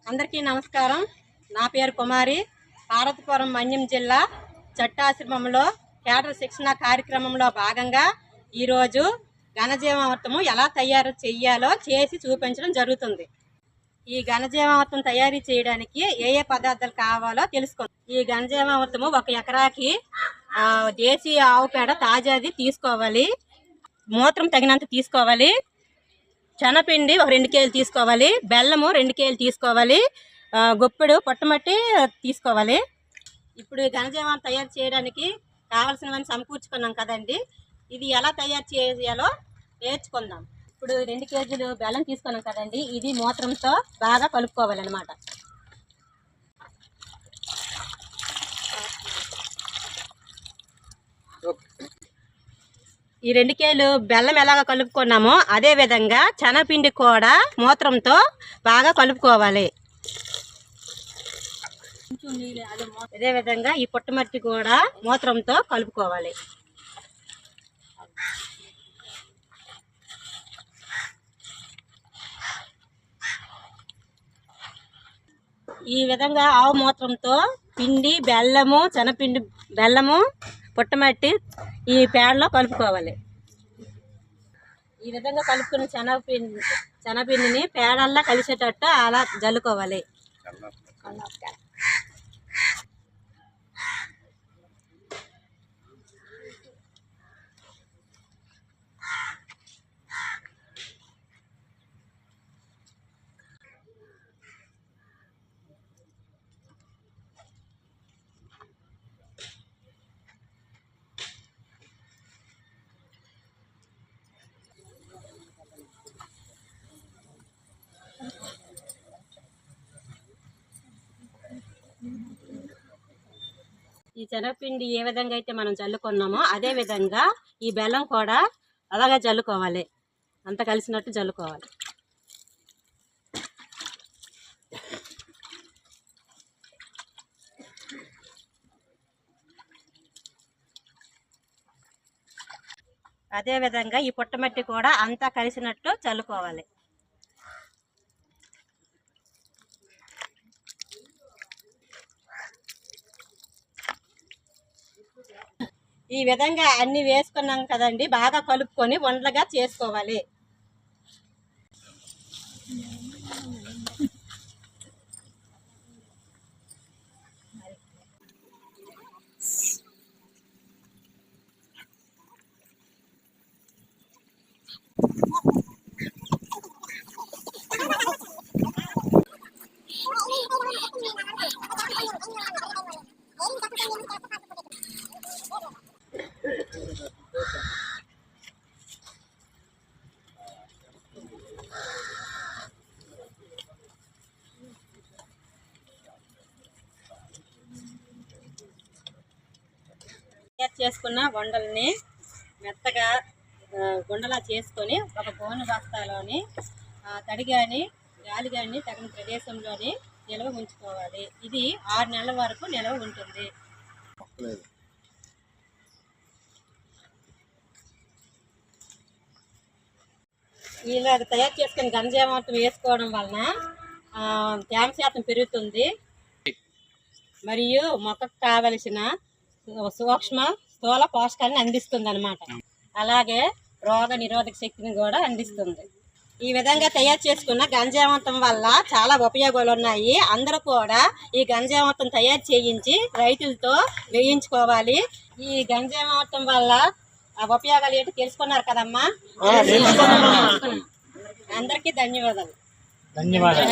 అందరికీ నమస్కారం. నా పేరు కుమారి. పార్వతీపురం మన్యం జిల్లా చట్టాశ్రమంలో కేడర్ శిక్షణ కార్యక్రమంలో భాగంగా ఈరోజు ఘనజీవామృతము ఎలా తయారు చేయాలో చేసి చూపించడం జరుగుతుంది. ఈ ఘనజీవామృతం తయారీ చేయడానికి ఏ ఏ పదార్థాలు కావాలో తెలుసుకుందాం. ఈ ఘనజీవామృతము 1 ఎకరాకి దేశీ ఆవు పేడ తాజాది తీసుకోవాలి, మూత్రం తగినంత తీసుకోవాలి, శనగపిండి 2 కేజీలు తీసుకోవాలి, బెల్లము 2 కేజీలు తీసుకోవాలి, గుప్పెడు పొట్టమట్టి తీసుకోవాలి. ఇప్పుడు ఘనజీవామృతం తయారు చేయడానికి కావాల్సినవన్నీ సమకూర్చుకున్నాం కదండి. ఇది ఎలా తయారు చేయాలో నేర్చుకుందాం. ఇప్పుడు 2 కేజీలు బెల్లం తీసుకున్నాం కదండి. ఇది మూత్రంతో బాగా కలుపుకోవాలన్నమాట. ఈ 2 కేజీలు బెల్లం ఎలాగ కలుపుకున్నామో అదే విధంగా శనగపిండి కూడా మూత్రంతో బాగా కలుపుకోవాలి. అదే విధంగా ఈ పుట్టమట్టి కూడా మూత్రంతో కలుపుకోవాలి. ఈ విధంగా ఆవు మూత్రంతో పిండి, బెల్లము, శనగపిండి, బెల్లము, పుట్టమట్టి ఈ పేడలో కలుపుకోవాలి. ఈ విధంగా కలుపుకున్న శనగపిండిని పేడల్లా కలిసేటట్టు అలా జల్లుకోవాలి. ఈ శనగపిండి ఏ విధంగా అయితే మనం జల్లుకున్నామో అదే విధంగా ఈ బెల్లం కూడా అలాగే జల్లుకోవాలి. అంత కలిసినట్టు జల్లుకోవాలి. అదే విధంగా ఈ పుట్టమట్టి కూడా అంతా కలిసినట్టు చల్లుకోవాలి. ఈ విధంగా అన్ని వేసుకున్నాం కదండి. బాగా కలుపుకొని ఉండలుగా చేసుకోవాలి. చేసుకున్న వండల్ని మెత్తగా గుండలా చేసుకొని ఒక గోనె బస్తాలోని తడి కానీ గాలి కానీ తగిన ప్రదేశంలోని నిల్వ ఉంచుకోవాలి. ఇది 6 నెలల వరకు నిల్వ ఉంటుంది. ఇలా తయారు చేసుకుని ఘనజీవామృతం వేసుకోవడం వలన తేమ శాతం పెరుగుతుంది మరియు మొక్కకు కావలసిన సూక్ష్మ స్థూల పోషకాలను అందిస్తుంది అన్నమాట. అలాగే రోగ నిరోధక శక్తిని కూడా అందిస్తుంది. ఈ విధంగా తయారు చేసుకున్న ఘనజీవామృతం వల్ల చాలా ఉపయోగాలు ఉన్నాయి. అందరూ కూడా ఈ ఘనజీవామృతం తయారు చేయించి రైతులతో వేయించుకోవాలి. ఈ ఘనజీవామృతం వల్ల ఉపయోగాలు ఏంటి తెలుసుకున్నారు కదమ్మా. అందరికీ ధన్యవాదాలు. ధన్యవాదాలు.